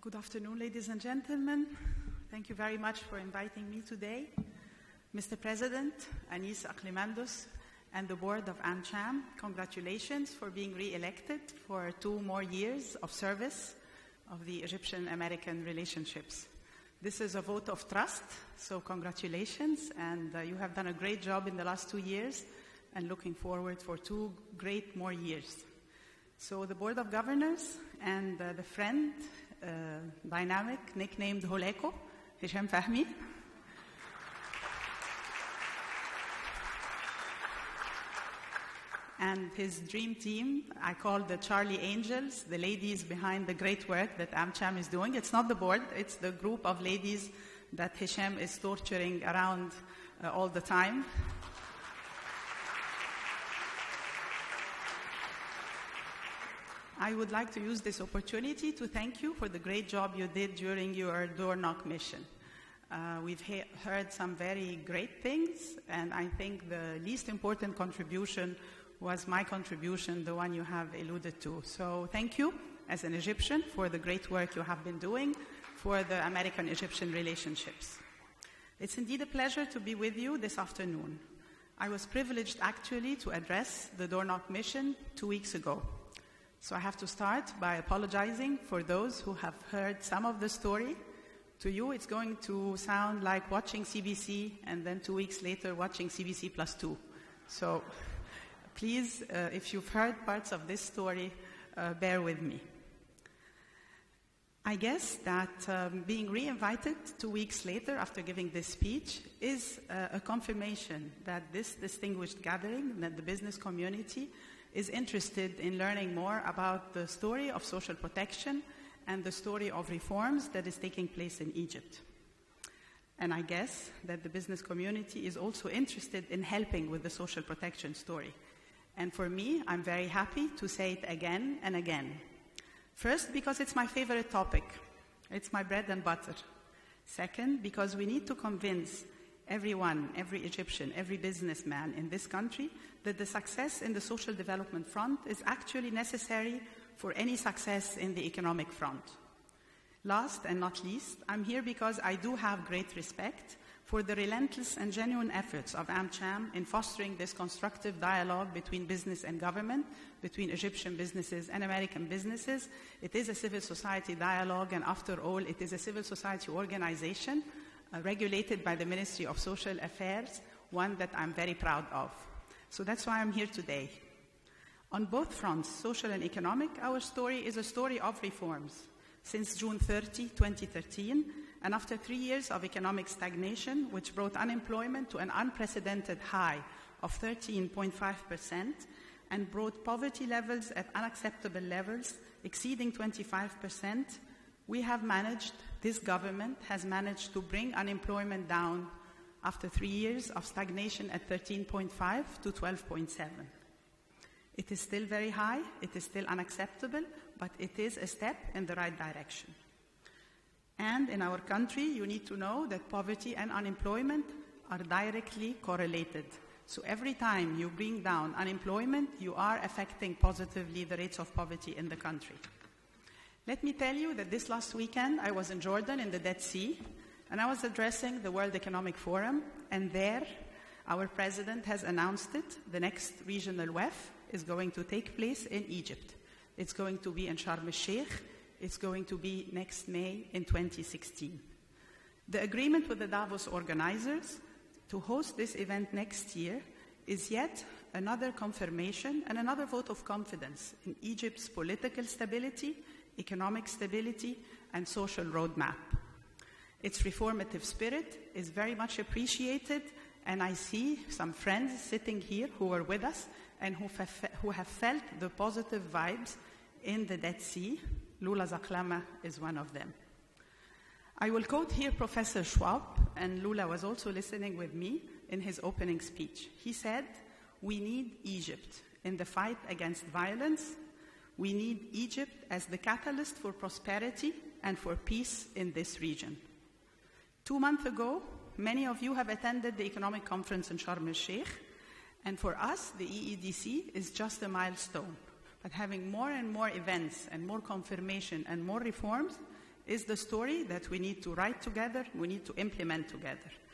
Good afternoon, ladies and gentlemen. Thank you very much for inviting me today. Mr. President, Anis Aklimandus, and the board of AmCham, congratulations for being re-elected for 2 more years of service of the Egyptian-American relationships. This is a vote of trust, so congratulations, and you have done a great job in the last 2 years, and looking forward for 2 great more years. So the Board of Governors and the friend, dynamic, nicknamed Holeko, Hisham Fahmy. And his dream team, I call the Charlie Angels, the ladies behind the great work that AmCham is doing. It's not the board, it's the group of ladies that Hisham is torturing around all the time. I would like to use this opportunity to thank you for the great job you did during your door knock mission. We've heard some very great things, and I think the least important contribution was my contribution, the one you have alluded to. So thank you, as an Egyptian, for the great work you have been doing for the American-Egyptian relationships. It's indeed a pleasure to be with you this afternoon. I was privileged, actually, to address the door knock mission 2 weeks ago. So I have to start by apologizing for those who have heard some of the story. To you, it's going to sound like watching CBC and then 2 weeks later watching CBC plus 2. So please, if you've heard parts of this story, bear with me. I guess that being re-invited 2 weeks later after giving this speech is a confirmation that this distinguished gathering, that the business community is interested in learning more about the story of social protection and the story of reforms that is taking place in Egypt. And I guess that the business community is also interested in helping with the social protection story. And for me, I'm very happy to say it again and again. First, because it's my favorite topic. It's my bread and butter. Second, because we need to convince everyone, every Egyptian, every businessman in this country that the success in the social development front is actually necessary for any success in the economic front. Last and not least, I'm here because I do have great respect for the relentless and genuine efforts of AmCham in fostering this constructive dialogue between business and government, between Egyptian businesses and American businesses. It is a civil society dialogue, and after all, it is a civil society organization regulated by the Ministry of Social Affairs, one that I'm very proud of. So that's why I'm here today. On both fronts, social and economic, our story is a story of reforms. Since June 30, 2013, and after 3 years of economic stagnation, which brought unemployment to an unprecedented high of 13.5% and brought poverty levels at unacceptable levels exceeding 25%, we have managed, this government has managed to bring unemployment down after 3 years of stagnation at 13.5 to 12.7. It is still very high, it is still unacceptable, but it is a step in the right direction. And in our country, you need to know that poverty and unemployment are directly correlated. So every time you bring down unemployment, you are affecting positively the rates of poverty in the country. Let me tell you that this last weekend, I was in Jordan in the Dead Sea, and I was addressing the World Economic Forum, and there, our president has announced it. The next regional WEF is going to take place in Egypt. It's going to be in Sharm el-Sheikh. It's going to be next May in 2016. The agreement with the Davos organizers to host this event next year is yet another confirmation and another vote of confidence in Egypt's political stability, economic stability, and social roadmap. Its reformative spirit is very much appreciated, and I see some friends sitting here who are with us and who have felt the positive vibes in the Dead Sea. Lula Zaklama is one of them. I will quote here Professor Schwab, and Lula was also listening with me in his opening speech. He said, "We need Egypt in the fight against violence. We need Egypt as the catalyst for prosperity and for peace in this region." 2 months ago, many of you have attended the economic conference in Sharm el-Sheikh, and for us, the EEDC is just a milestone. But having more and more events and more confirmation and more reforms is the story that we need to write together, we need to implement together.